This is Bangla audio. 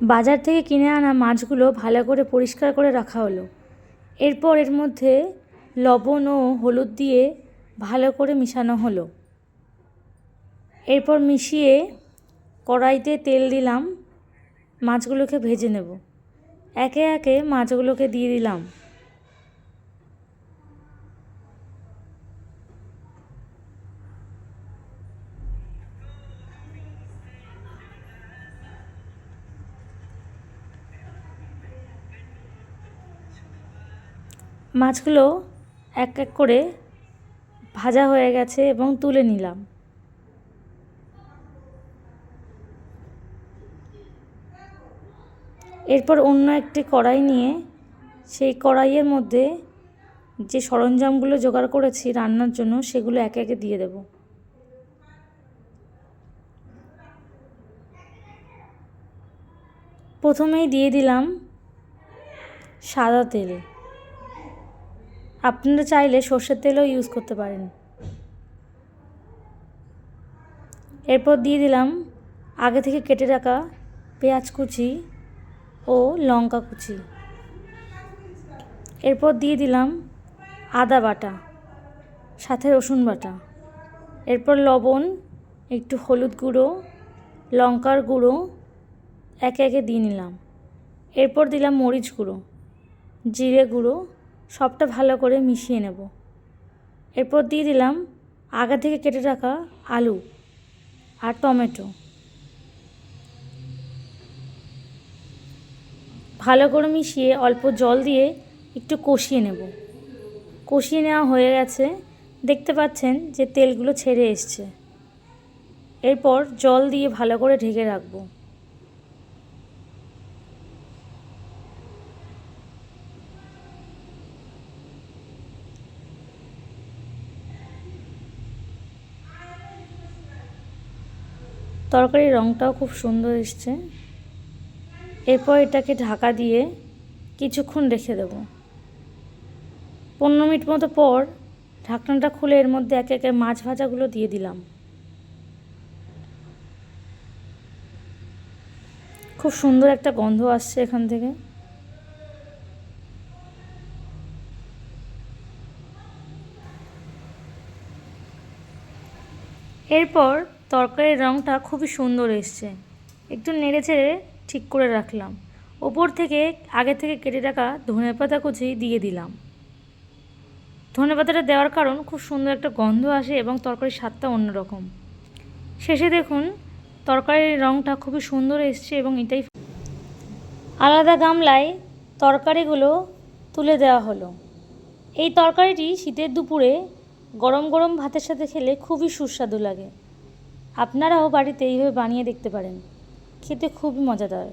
বাজার থেকে কিনে আনা মাছগুলো ভালো করে পরিষ্কার করে রাখা হলো। এরপর এর মধ্যে লবণ ও হলুদ দিয়ে ভালো করে মিশানো হলো। এরপর মিশিয়ে কড়াইতে তেল দিলাম, মাছগুলোকে ভেজে নেব। একে একে মাছগুলোকে দিয়ে দিলাম। মাছগুলো এক এক করে ভাজা হয়ে গেছে এবং তুলে নিলাম। এরপর অন্য একটি কড়াই নিয়ে সেই কড়াইয়ের মধ্যে যে সরঞ্জামগুলো জোগাড় করেছি রান্নার জন্য সেগুলো একে একে দিয়ে দেব। প্রথমেই দিয়ে দিলাম সাদা তেল। আপনারা চাইলে সর্ষের তেলও ইউজ করতে পারেন। এরপর দিয়ে দিলাম আগে থেকে কেটে রাখা পেঁয়াজ কুচি ও লঙ্কা কুচি। এরপর দিয়ে দিলাম আদা বাটা, সাথে রসুন বাটা। এরপর লবণ, একটু হলুদ গুঁড়ো, লঙ্কার গুঁড়ো একে একে দিয়ে নিলাম। এরপর দিলাম মরিচ গুঁড়ো, জিরে গুঁড়ো, সবটা ভালো করে মিশিয়ে নেব। এরপর দিয়ে দিলাম আগে থেকে কেটে রাখা আলু আর টমেটো। ভালো করে মিশিয়ে অল্প জল দিয়ে একটু কষিয়ে নেব। কষিয়ে নেওয়া হয়ে গেছে, দেখতে পাচ্ছেন যে তেলগুলো ছেড়ে এসছে। এরপর জল দিয়ে ভালো করে ঢেকে রাখবো। তরকারির রঙটাও খুব সুন্দর এসছে। এরপর এটাকে ঢাকা দিয়ে কিছুক্ষণ রেখে দেব। 15 মিনিট মতো পর ঢাকনাটা খুলে এর মধ্যে একে একে মাছ ভাজাগুলো দিয়ে দিলাম। খুব সুন্দর একটা গন্ধ আসছে এখান থেকে। এরপর তরকারির রঙটা খুবই সুন্দর এসছে। একটু নেড়ে চেড়ে ঠিক করে রাখলাম। ওপর থেকে আগে থেকে কেটে রাখা ধনেপাতা কুচি দিয়ে দিলাম। ধনেপাতাটা দেওয়ার কারণ খুব সুন্দর একটা গন্ধ আসে এবং তরকারির স্বাদটা অন্যরকম। শেষে দেখুন তরকারির রঙটা খুবই সুন্দর এসছে এবং এটাই আলাদা গামলায় তরকারিগুলো তুলে দেওয়া হলো। এই তরকারিটি শীতের দুপুরে গরম গরম ভাতের সাথে খেলে খুবই সুস্বাদু লাগে। আপনারাও বাড়িতে এইভাবে বানিয়ে দেখতে পারেন, খেতে খুবই মজাদার।